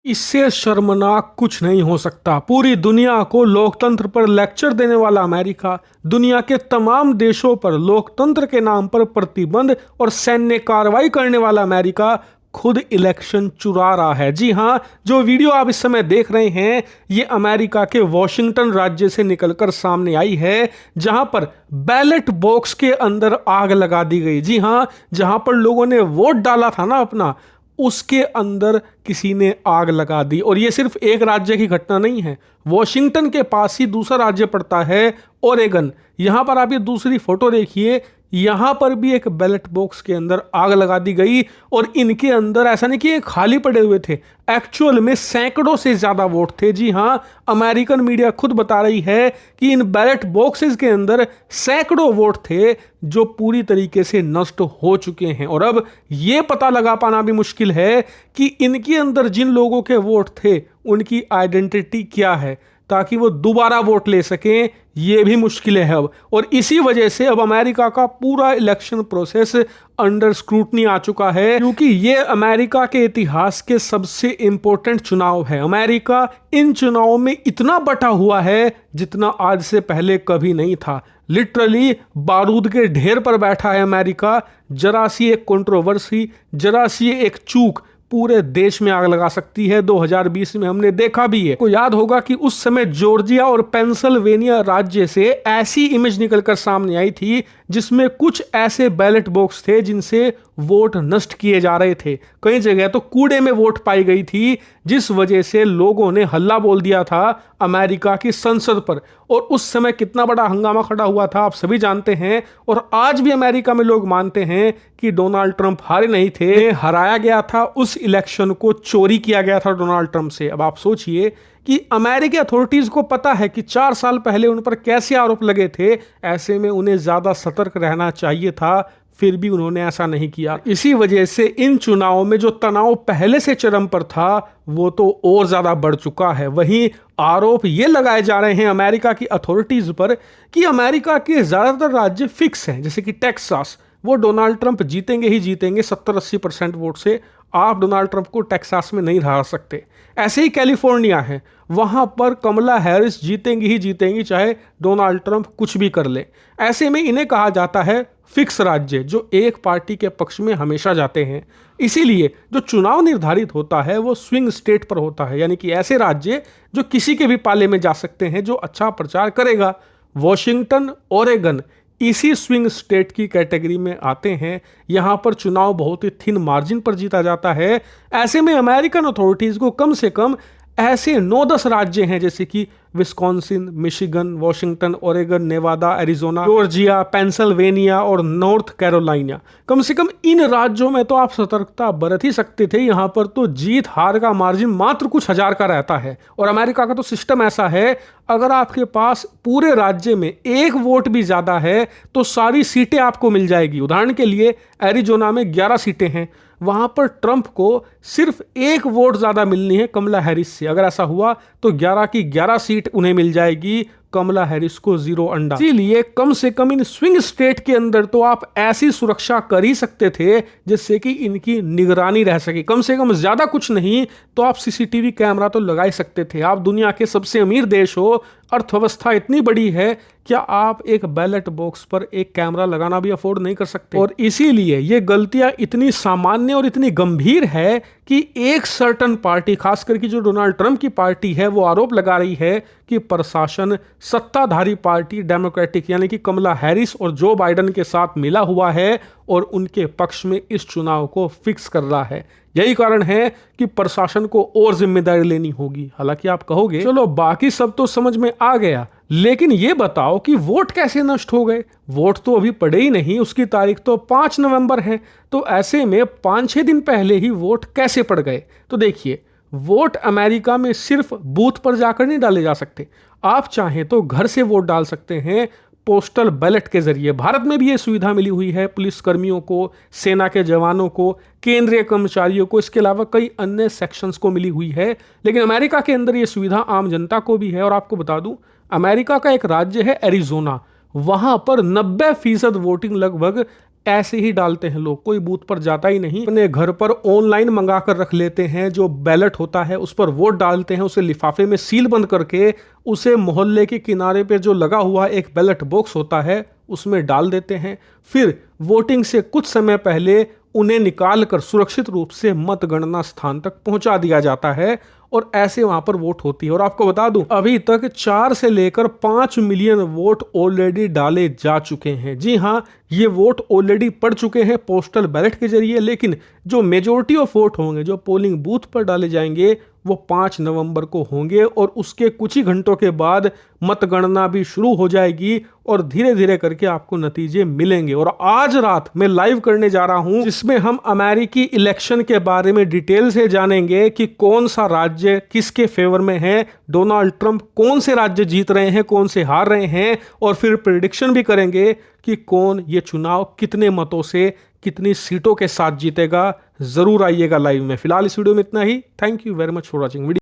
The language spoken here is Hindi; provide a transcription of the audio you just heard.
इससे शर्मनाक कुछ नहीं हो सकता। पूरी दुनिया को लोकतंत्र पर लेक्चर देने वाला अमेरिका, दुनिया के तमाम देशों पर लोकतंत्र के नाम पर प्रतिबंध और सैन्य कार्रवाई करने वाला अमेरिका खुद इलेक्शन चुरा रहा है। जी हां, जो वीडियो आप इस समय देख रहे हैं ये अमेरिका के वॉशिंगटन राज्य से निकलकर सामने आई है, जहां पर बैलेट बॉक्स के अंदर आग लगा दी गई। जी हां, जहां पर लोगों ने वोट डाला था ना अपना, उसके अंदर किसी ने आग लगा दी। और ये सिर्फ एक राज्य की घटना नहीं है, वॉशिंगटन के पास ही दूसरा राज्य पड़ता है ओरेगन। यहां पर आप ये दूसरी फोटो देखिए, यहां पर भी एक बैलेट बॉक्स के अंदर आग लगा दी गई। और इनके अंदर ऐसा नहीं कि ये खाली पड़े हुए थे, एक्चुअल में सैकड़ों से ज्यादा वोट थे। जी हां, अमेरिकन मीडिया खुद बता रही है कि इन बैलेट बॉक्सेस के अंदर सैकड़ों वोट थे जो पूरी तरीके से नष्ट हो चुके हैं। और अब यह पता लगा पाना भी मुश्किल है कि इनके अंदर जिन लोगों के वोट थे उनकी आइडेंटिटी क्या है, ताकि वो दोबारा वोट ले सकें, ये भी मुश्किल है अब। और इसी वजह से अब अमेरिका का पूरा इलेक्शन प्रोसेस अंडर स्क्रूटनी आ चुका है, क्योंकि ये अमेरिका के इतिहास के सबसे इंपॉर्टेंट चुनाव है। अमेरिका इन चुनावों में इतना बटा हुआ है जितना आज से पहले कभी नहीं था। लिटरली बारूद के ढेर पर बैठा है अमेरिका। जरा सी एक कंट्रोवर्सी, जरा सी एक चूक पूरे देश में आग लगा सकती है। 2020 में हमने देखा भी है। को याद होगा कि उस समय जॉर्जिया और पेंसिल्वेनिया राज्य से ऐसी इमेज निकलकर सामने आई थी जिसमें कुछ ऐसे बैलेट बॉक्स थे जिनसे वोट नष्ट किए जा रहे थे। कई जगह तो कूड़े में वोट पाई गई थी, जिस वजह से लोगों ने हल्ला बोल दिया था अमेरिका की संसद पर। और उस समय कितना बड़ा हंगामा खड़ा हुआ था आप सभी जानते हैं। और आज भी अमेरिका में लोग मानते हैं कि डोनाल्ड ट्रंप हारे नहीं थे, हराया गया था। उस इलेक्शन को चोरी किया गया था डोनाल्ड ट्रंप से। अब आप सोचिए कि अमेरिकी अथॉरिटीज को पता है कि 4 साल पहले उन पर कैसे आरोप लगे थे, ऐसे में उन्हें ज्यादा सतर्क रहना चाहिए था, फिर भी उन्होंने ऐसा नहीं किया। इसी वजह से इन चुनावों में जो तनाव पहले से चरम पर था वो तो और ज्यादा बढ़ चुका है। वहीं आरोप ये लगाए जा रहे हैं अमेरिका की अथॉरिटीज पर कि अमेरिका के ज्यादातर राज्य फिक्स हैं, जैसे कि टेक्सास, वो डोनाल्ड ट्रंप जीतेंगे ही जीतेंगे 70-80% वोट से। आप डोनाल्ड ट्रंप को टेक्सास में नहीं हरा सकते। ऐसे ही कैलिफोर्निया है, वहां पर कमला हैरिस जीतेंगी ही जीतेंगी चाहे डोनाल्ड ट्रंप कुछ भी कर ले। ऐसे में इन्हें कहा जाता है फिक्स राज्य, जो एक पार्टी के पक्ष में हमेशा जाते हैं। इसीलिए जो चुनाव निर्धारित होता है वो स्विंग स्टेट पर होता है, यानी कि ऐसे राज्य जो किसी के भी पाले में जा सकते हैं, जो अच्छा प्रचार करेगा। वॉशिंगटन, ओरेगन इसी स्विंग स्टेट की कैटेगरी में आते हैं। यहां पर चुनाव बहुत ही थिन मार्जिन पर जीता जाता है। ऐसे में अमेरिकन अथॉरिटीज को कम से कम ऐसे 9-10 राज्य हैं, जैसे कि Wisconsin, Michigan, Washington, Oregon, Nevada, Arizona, Georgia, Pennsylvania और नॉर्थ कैरोलिना, कम से कम इन राज्यों में तो आप सतर्कता बरत ही सकते थे। यहां पर तो जीत हार का मार्जिन मात्र कुछ हजार का रहता है। और अमेरिका का तो सिस्टम ऐसा है, अगर आपके पास पूरे राज्य में एक वोट भी ज्यादा है तो सारी सीटें आपको मिल जाएगी। उदाहरण के लिए एरिजोना में 11 सीटें हैं, वहां पर ट्रंप को सिर्फ एक वोट ज्यादा मिलनी है कमला हैरिस से। अगर ऐसा हुआ तो 11 की 11 सीट उन्हें मिल जाएगी, कमला हैरिस को 0 अंडा। इसीलिए कम से कम इन स्विंग स्टेट के अंदर तो आप ऐसी सुरक्षा कर ही सकते थे जिससे कि इनकी निगरानी रह सके। कम से कम ज्यादा कुछ नहीं तो आप सीसीटीवी कैमरा तो लगा ही सकते थे। आप दुनिया के सबसे अमीर देश हो, अर्थव्यवस्था इतनी बड़ी है, क्या आप एक बैलेट बॉक्स पर एक कैमरा लगाना भी अफोर्ड नहीं कर सकते? और इसीलिए ये गलतियां इतनी सामान्य और इतनी गंभीर है कि एक सर्टन पार्टी, खास करके जो डोनाल्ड ट्रंप की पार्टी है, वो आरोप लगा रही है कि प्रशासन सत्ताधारी पार्टी डेमोक्रेटिक यानी कि कमला हैरिस और जो बाइडेन के साथ मिला हुआ है और उनके पक्ष में इस चुनाव को फिक्स कर रहा है। यही कारण है कि प्रशासन को और जिम्मेदारी लेनी होगी। हालांकि आप कहोगे चलो बाकी सब तो समझ में आ गया, लेकिन ये बताओ कि वोट कैसे नष्ट हो गए? वोट तो अभी पड़े ही नहीं, उसकी तारीख तो 5 नवंबर है। तो ऐसे में 5-6 दिन पहले ही वोट कैसे पड़ गए? तो देखिए, वोट अमेरिका में सिर्फ बूथ पर जाकर नहीं डाले जा सकते। आप चाहें तो घर से वोट डाल सकते हैं पोस्टल बैलेट के जरिए। भारत में भी ये सुविधा मिली हुई है पुलिस कर्मियों को, सेना के जवानों को, केंद्रीय कर्मचारियों को, इसके अलावा कई अन्य सेक्शंस को मिली हुई है। लेकिन अमेरिका के अंदर ये सुविधा आम जनता को भी है। और आपको बता दूं, अमेरिका का एक राज्य है एरिजोना, वहां पर 90% वोटिंग लगभग ऐसे ही डालते हैं लोग, कोई बूथ पर जाता ही नहीं, अपने घर पर ऑनलाइन मंगा कर रख लेते हैं। जो बैलेट होता है उस पर वोट डालते हैं, उसे लिफाफे में सील बंद करके उसे मोहल्ले के किनारे पे जो लगा हुआ एक बैलेट बॉक्स होता है उसमें डाल देते हैं। फिर वोटिंग से कुछ समय पहले उन्हें निकालकर सुरक्षित रूप से मतगणना स्थान तक पहुंचा दिया जाता है और ऐसे वहां पर वोट होती है। और आपको बता दूं, अभी तक 4 से लेकर 5 मिलियन वोट ऑलरेडी डाले जा चुके हैं। जी हां, ये वोट ऑलरेडी पड़ चुके हैं पोस्टल बैलेट के जरिए, लेकिन जो मेजोरिटी ऑफ वोट होंगे, जो पोलिंग बूथ पर डाले जाएंगे, वो 5 नवंबर को होंगे और उसके कुछ ही घंटों के बाद मतगणना भी शुरू हो जाएगी और धीरे धीरे करके आपको नतीजे मिलेंगे। और आज रात मैं लाइव करने जा रहा हूं जिसमें हम अमेरिकी इलेक्शन के बारे में डिटेल से जानेंगे कि कौन सा राज्य किसके फेवर में है, डोनाल्ड ट्रंप कौन से राज्य जीत रहे हैं, कौन से हार रहे हैं, और फिर प्रिडिक्शन भी करेंगे कि कौन ये चुनाव कितने मतों से, कितनी सीटों के साथ जीतेगा। जरूर आइएगा लाइव में। फिलहाल इस वीडियो में इतना ही। Thank you very much for watching video.